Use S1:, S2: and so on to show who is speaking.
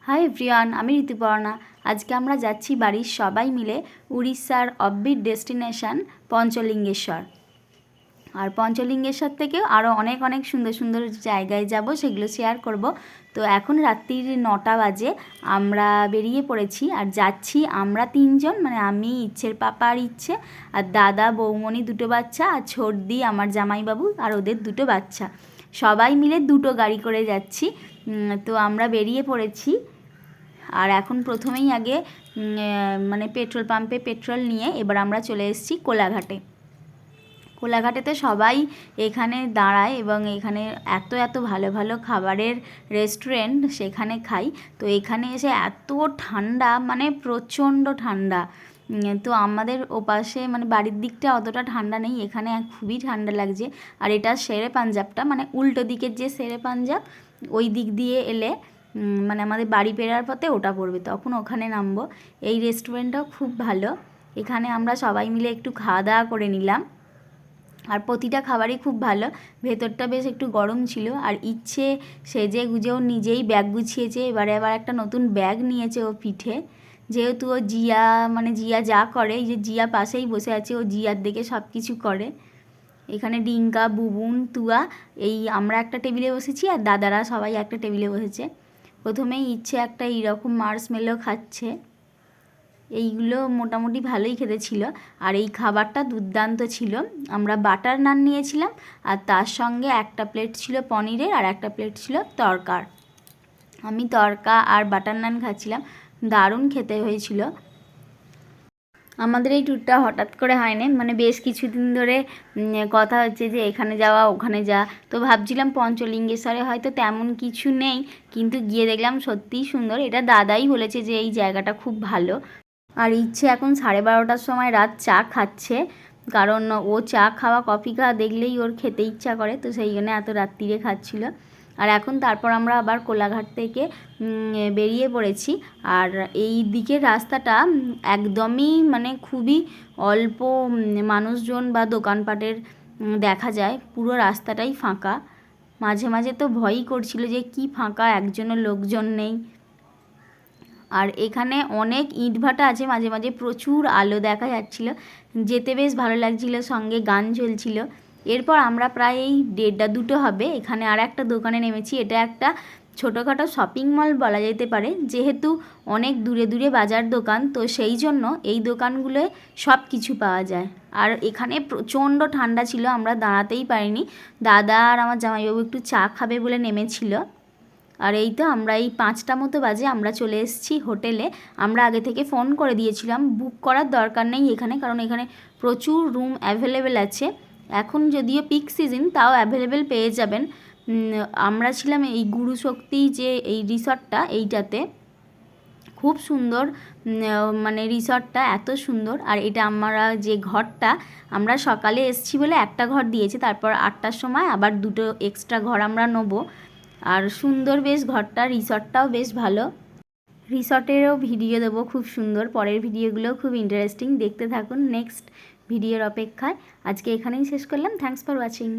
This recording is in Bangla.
S1: হাই এভরিওয়ান, আমি ঋতুপর্ণা। আজকে আমরা যাচ্ছি বাড়ির সবাই মিলে উড়িষ্যার অফবিট ডেস্টিনেশন পঞ্চলিঙ্গেশ্বর। আর পঞ্চলিঙ্গেশ্বর থেকেও আরও অনেক অনেক সুন্দর সুন্দর জায়গায় যাব, সেগুলো শেয়ার করব। তো এখন রাত্রির 9টা বাজে, আমরা বেরিয়ে পড়েছি আর যাচ্ছি আমরা 3জন, মানে আমি, ইচ্ছের পাপা আর ইচ্ছে, আর দাদা, বৌমণি, 2টো বাচ্চা, আর ছোটদি আমার জামাইবাবু আর ওদের 2টো বাচ্চা, সবাই মিলে 2টো গাড়ি করে যাচ্ছি। তো আমরা বেরিয়ে পড়েছি। আর এখন প্রথমেই আগে মানে পেট্রোল পাম্পে পেট্রোল নিয়ে এবার আমরা চলে এসেছি কোলাঘাটে। কোলাঘাটেতে সবাই এখানে দাঁড়ায় এবং এখানে এত এত ভালো ভালো খাবারের রেস্টুরেন্ট, সেখানে খাই। তো এখানে এসে এত ঠান্ডা, মানে প্রচণ্ড ঠান্ডা। তো আমাদের ওপাশে মানে বাড়ির দিকটা অতটা ঠান্ডা নেই, এখানে খুবই ঠান্ডা লাগছে। আর এটা শেরে পাঞ্জাবটা, মানে উল্টো দিকের যে শেরে পাঞ্জাব, ওই দিক দিয়ে এলে মানে আমাদের বাড়ি ফেরার পথে ওটা পড়বে, তখন ওখানে নামবো। এই রেস্টুরেন্টটাও খুব ভালো, এখানে আমরা সবাই মিলে একটু খাওয়া দাওয়া করে নিলাম। আর প্রতিটা খাবারই খুব ভালো, ভেতরটা বেশ একটু গরম ছিল। আর ইচ্ছে সেজে গুজেও নিজেই ব্যাগ গুছিয়েছে, এবারে আবার একটা নতুন ব্যাগ নিয়েছে ও পিঠে, যেহেতু ও জিয়া, মানে জিয়া যা করে, এই যে জিয়া পাশেই বসে আছে, ও জিয়ার দিকে সব কিছু করে। এখানে ডিঙ্কা, বুবুন, তুয়া, এই আমরা একটা টেবিলে বসেছি আর দাদারা সবাই একটা টেবিলে বসেছে। প্রথমেই ইচ্ছে একটা এইরকম মার্শমেলো খাচ্ছে, এইগুলো মোটামুটি ভালোই খেতে ছিল। আর এই খাবারটা দুর্দান্ত ছিল। আমরা বাটার নান নিয়েছিলাম আর তার সঙ্গে একটা প্লেট ছিল পনিরের আর একটা প্লেট ছিল তড়কার। আমি তড়কা আর বাটার নান খাচ্ছিলাম, দারুণ খেতে হয়েছিল। আমাদের এই ট্যুরটা হঠাৎ করে হয়নি, মানে বেশ কিছুদিন ধরে কথা হচ্ছে যে এখানে যাওয়া ওখানে যা। তো ভাবছিলাম পঞ্চলিঙ্গেশ্বরে হয়তো তেমন কিছু নেই, কিন্তু গিয়ে দেখলাম সত্যিই সুন্দর। এটা দাদাই বলেছে যে এই জায়গাটা খুব ভালো। আর ইচ্ছে এখন 12:30টার সময় রাত চা খাচ্ছে, কারণ ও চা খাওয়া কফি খাওয়া দেখলেই ওর খেতে ইচ্ছা করে, তো সেই জন্য এত রাত্রিরে খাচ্ছিল। আর এখন তারপর আমরা আবার কোলাঘাট থেকে বেরিয়ে পড়েছি। আর এই দিকের রাস্তাটা একদমই মানে খুবই অল্প মানুষজন বা দোকানপাটের দেখা যায়, পুরো রাস্তাটাই ফাঁকা। মাঝে মাঝে তো ভয়ই করছিল যে কি ফাঁকা, একজনও লোকজন নেই। আর এখানে অনেক ইটভাটা আছে, মাঝে মাঝে প্রচুর আলো দেখা যাচ্ছিল, যেতে বেশ ভালো লাগছিল, সঙ্গে গান চলছিল। এরপর আমরা প্রায় এই 1:30-2টো হবে, এখানে আর একটা দোকানে নেমেছি। এটা একটা ছোটোখাটো শপিং মল বলা যেতে পারে, যেহেতু অনেক দূরে দূরে বাজার দোকান, তো সেই জন্য এই দোকানগুলোয় সব কিছু পাওয়া যায়। আর এখানে প্রচণ্ড ঠান্ডা ছিল, আমরা দাঁড়াতেই পারিনি। দাদা আর আমার জামাইবাবু একটু চা খাবে বলে নেমেছিল। আর এই তো আমরা এই 5টা মতো বাজে আমরা চলে এসেছি হোটেলে। আমরা আগে থেকে ফোন করে দিয়েছিলাম, বুক করার দরকার নেই এখানে, কারণ এখানে প্রচুর রুম অ্যাভেলেবেল আছে। এখন যদিও পিক সিজন, তাও অ্যাভেলেবেল পেয়ে যাবেন। আমরা ছিলাম এই গুরুশক্তি যে এই রিসর্টটা, এইটাতে খুব সুন্দর, মানে রিসর্টটা এত সুন্দর। আর এটা আমরা যে ঘরটা, আমরা সকালে এসেছি বলে একটা ঘর দিয়েছে, তারপর 8টার সময় আবার 2টো এক্সট্রা ঘর আমরা নেবো। আর সুন্দর বেশ ঘরটা, রিসর্টটাও বেশ ভালো। রিসর্টেরও ভিডিও দেবো খুব সুন্দর, পরের ভিডিওগুলোও খুব ইন্টারেস্টিং, দেখতে থাকুন নেক্সট ভিডিওর অপেক্ষায়। আজকে এখানেই শেষ করলাম। Thanks for watching.